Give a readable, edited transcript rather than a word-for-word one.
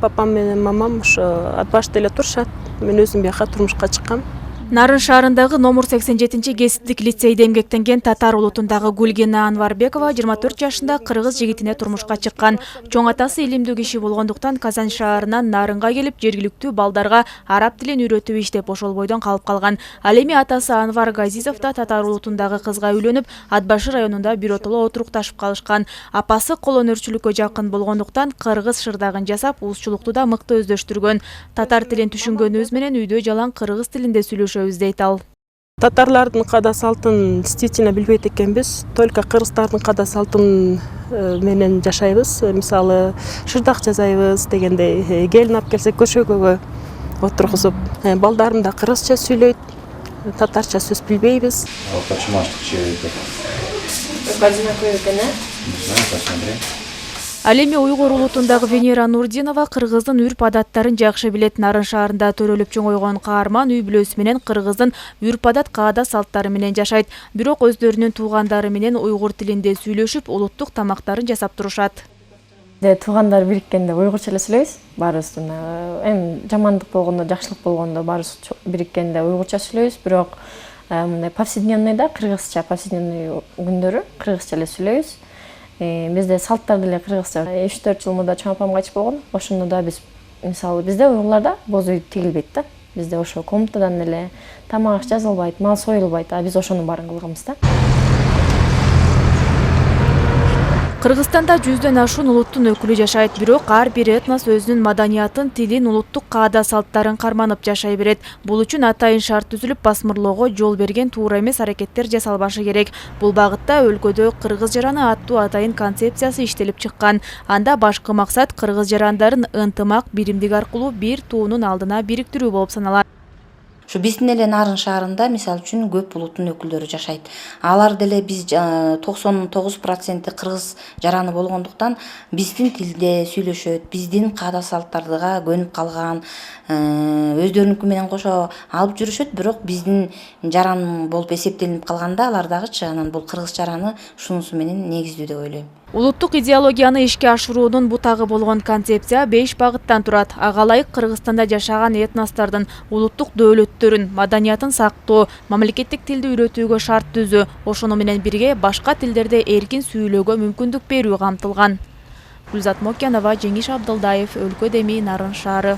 папам менен мамам ошо ат башта эле турушат. Мен өзүм бияка турмушка чыккам. Нарын шаарындагы номер 87 кесиптик лицейде эмгектенген татар улутундагы Гүлгена Анварбекова 24 жашында кыргыз жигитине турмушка чыккан. Чоң атасы илимдүү киши болгондуктан Казан шаарынан Нарынга келип жергиликтүү балдарга араб тилин үйрөтүп иштеп ошол бойдон калып калган. Ал эми атасы Анвар Газизов да татар улутундагы кызга үйлөнүп, Ат башы районунда биротоло отурукташып калышкан. Апасы кол өнөрчүлүккө жакын болгондуктан кыргыз шырдагын жасап, уузчулукту да мыкты өздөштүргөн. Татар тилин түшүнгөнүбүз менен үйдө жалаң кыргыз тилинде сүйлөшөбүз дейт ал. Татарлардын када салтын действительно билбейт экенбиз. Только кыргыздардын када салтын менен жашайбыз. Мисалы, шырдак жасайбыз дегендей, келин алып келсек көшөгөгө отургузуп, балдарым да кыргызча сүйлөйт, татарча сөз билбейбиз. Почему аж так чебейт? Одинаковый экен, а? Не знаю, посмотри. Ал эми уйгур улутундагы Венера Нурдинова кыргыздын үрп-адаттарын жакшы билет. Нарын шаарында төрөлүп чоңойгон каарман үй бүлөсү менен кыргыздын үрп-адат каада салттары менен жашайт. Бирок өздөрүнүн туугандары менен уйгур тилинде сүйлөшүп, улуттук тамактарын жасап турушат. Туугандар бириккенде уйгурча эле сүйлөйбүз. Баарыбыз эми жамандык болгондо, жакшылык болгондо баарыбыз бириккенде уйгурча сүйлөйбүз, бирок мындай повседневныйда кыргызча, повседневный күндөрү кыргызча эле сүйлөйбүз. Бизде салттар деле кыргызча. 3-4 жыл мурда чоң апам кайтып болгон. Ошондо да биз, мисалы, бизде уйгурларда боз үй тигилбейт да. Бизде ошо комнатадан эле тамак жазылбайт, мал союлбайт, а биз ошонун баарын кылганбыз да. Кыргызстанда 100дөн ашуун улуттун өкүлү жашайт, бирок ар бир этнос өзүнүн маданиятын, тилин, улуттук каада салттарын карманып жашай берет. Бул үчүн атайын шарт түзүлүп, басмырлоого жол берген туура эмес аракеттер жасалбашы керек. Бул багытта өлкөдө кыргыз жараны аттуу атайын концепциясы иштелип чыккан. Анда башкы максат кыргыз жарандарын ынтымак, биримдик аркылуу бир туунун алдына бириктирүү болуп саналат. Şu биздин эле Нарын шаарында мисалы үчүн көп улуттун өкүлдөрү жашайт. Алар деле биз 99% кыргыз жараны болгондуктан биздин тилде сүйлөшөт, биздин каада салттарга көнүп калган, өздөрүнүкү менен кошо алып жүрүшөт, бирок биздин жаран болуп эсептелип калганда алар дагычы анан бул кыргыз жараны ушунусу менен негиздүү деп ойлойм. Улуттук идеологияны ишке ашыруунун бутагы болгон концепция 5 багыттан турат. Ага ылайык Кыргызстанда жашаган этностордун улуттук дөөлөттөрүн, маданиятын сактоо, мамлекеттик тилди үйрөтүүгө шарт түзүү, ошону менен бирге башка тилдерде эркин сүйлөөгө мүмкүндүк берүү камтылган. Гүлзат Мокянова, Жеңиш Абдылдаев, Өлкө Деми, Нарын шаары.